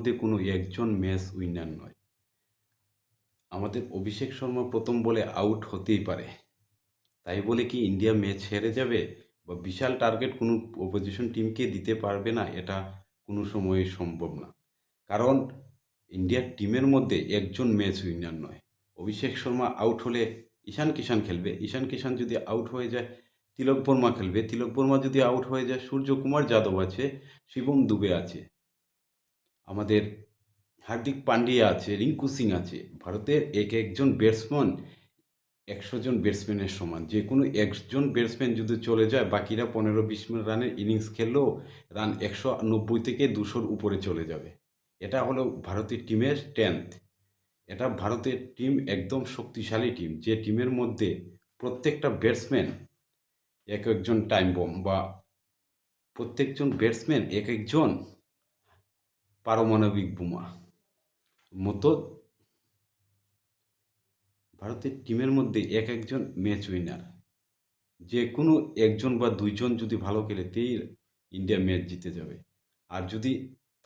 মধ্যে কোনো একজন ম্যাচ উইনার নয়। আমাদের অভিষেক শর্মা প্রথম বলে আউট হতেই পারে। তাই বলে কি ইন্ডিয়া ম্যাচ হেরে যাবে বা বিশাল টার্গেট কোনো অপোজিশন টিমকে দিতে পারবে না, এটা কোনো সময়ে সম্ভব না। কারণ ইন্ডিয়ার টিমের মধ্যে একজন ম্যাচ উইনার নয়। অভিষেক শর্মা আউট হলে ঈশান কিষান খেলবে, ঈশান কিষান যদি আউট হয়ে যায় তিলক বর্মা খেলবে, তিলক বর্মা যদি আউট হয়ে যায় সূর্যকুমার যাদব আছে, শিবম দুবে আছে, আমাদের হার্দিক পান্ডিয়া আছে, রিঙ্কু সিং আছে। ভারতের এক একজন ব্যাটসম্যান ১০০ জন ব্যাটসম্যানের সমান। যে কোনো একজন ব্যাটসম্যান যদি চলে যায় বাকিরা ১৫-২০ রানের ইনিংস খেললেও রান ১৯০ থেকে ২০০-র উপরে চলে যাবে। এটা হলো ভারতের টিমের স্ট্রেংথ। এটা ভারতের টিম একদম শক্তিশালী টিম, যে টিমের মধ্যে প্রত্যেকটা ব্যাটসম্যান এক একজন টাইম বম, বা প্রত্যেকজন ব্যাটসম্যান এক একজন পারমাণবিক বোমা মতো। ভারতের টিমের মধ্যে এক একজন ম্যাচ উইনার। যে কোনো একজন বা দুইজন যদি ভালো খেলে তেই ইন্ডিয়া ম্যাচ জিতে যাবে। আর যদি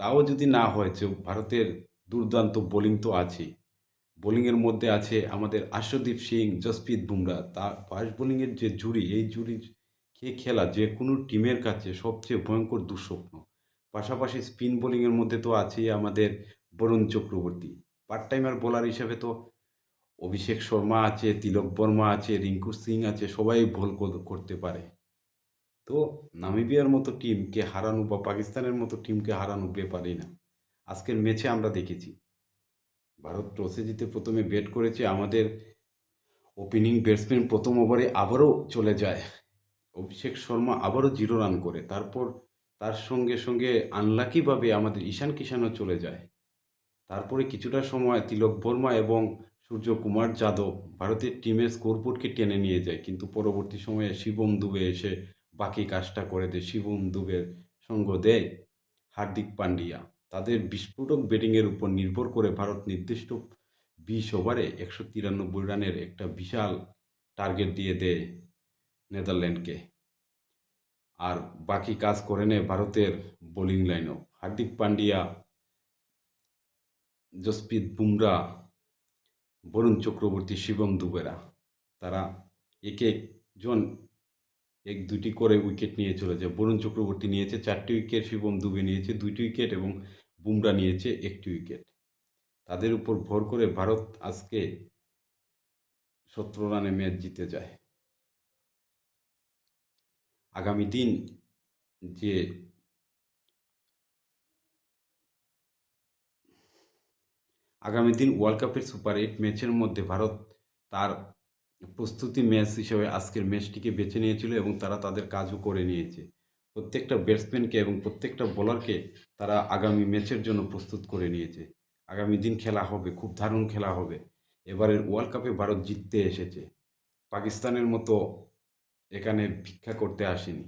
তাও যদি না হয়, যে ভারতের দুর্দান্ত বোলিং তো আছেই। বোলিংয়ের মধ্যে আছে আমাদের আর্শদীপ সিং, জসপ্রীত বুমরা। তার ফাস্ট বোলিংয়ের যে জুড়ি, এই জুড়ি খেলা যে কোনো টিমের কাছে সবচেয়ে ভয়ঙ্কর দুঃস্বপ্ন। পাশাপাশি স্পিন বোলিংয়ের মধ্যে তো আছেই আমাদের Varun Chakravarthy. Part timer bowler হিসেবে তো অভিষেক শর্মা আছে, তিলক বর্মা আছে, রিঙ্কু সিং আছে, সবাই বল করতে পারে। তো নামিবিয়ার মতো টিমকে হারানো বা পাকিস্তানের মতো টিমকে হারানো ব্যাপারই না। আজকের ম্যাচে আমরা দেখেছি ভারত টসে জিতে প্রথমে ব্যাট করেছে, আমাদের ওপেনিং ব্যাটসম্যান প্রথম ওভারে আবারও চলে যায়, অভিষেক শর্মা আবারও 0 রান করে। তারপর তার সঙ্গে সঙ্গে আনলাকিভাবে আমাদের ঈশান কিষানও চলে যায়। তারপরে কিছুটা সময় তিলক বর্মা এবং সূর্যকুমার যাদব ভারতের টিমের স্কোরবোর্ডকে টেনে নিয়ে যায়, কিন্তু পরবর্তী সময়ে শিবম দুবে এসে বাকি কাজটা করে দেয়। শিবম দুবের সঙ্গ দেয় হার্দিক পান্ডিয়া। তাদের বিস্ফোরক ব্যাটিংয়ের উপর নির্ভর করে ভারত নির্দিষ্ট 20 ওভারে 193 রানের একটা বিশাল টার্গেট দিয়ে দেয় নেদারল্যান্ডকে। আর বাকি কাজ করে নেয় ভারতের বোলিং লাইনও, হার্দিক পান্ডিয়া, জসপ্রীত বুমরা, বরুণ চক্রবর্তী, শিবম দুবেরা। তারা এক একজন ১-২টি করে উইকেট নিয়ে চলে যায়। বরুণ চক্রবর্তী নিয়েছে ৪টি উইকেট, শিবম দুবে নিয়েছে ২টি উইকেট এবং বুমরা নিয়েছে ১টি উইকেট। তাদের উপর ভর করে ভারত আজকে ১৭ রানে ম্যাচ জিতে যায়। আগামী দিন যে আগামী দিন ওয়ার্ল্ড কাপের সুপার 8 ম্যাচের মধ্যে ভারত তার প্রস্তুতি ম্যাচ হিসেবে আজকের ম্যাচটিকে বেছে নিয়েছিল এবং তারা তাদের কাজও করে নিয়েছে। প্রত্যেকটা ব্যাটসম্যানকে এবং প্রত্যেকটা বোলারকে তারা আগামী ম্যাচের জন্য প্রস্তুত করে নিয়েছে। আগামী দিন খেলা হবে, খুব দারুণ খেলা হবে। এবারের ওয়ার্ল্ড কাপে ভারত জিততে এসেছে। পাকিস্তানের মতো এখানে ভিক্ষা করতে আসেনি।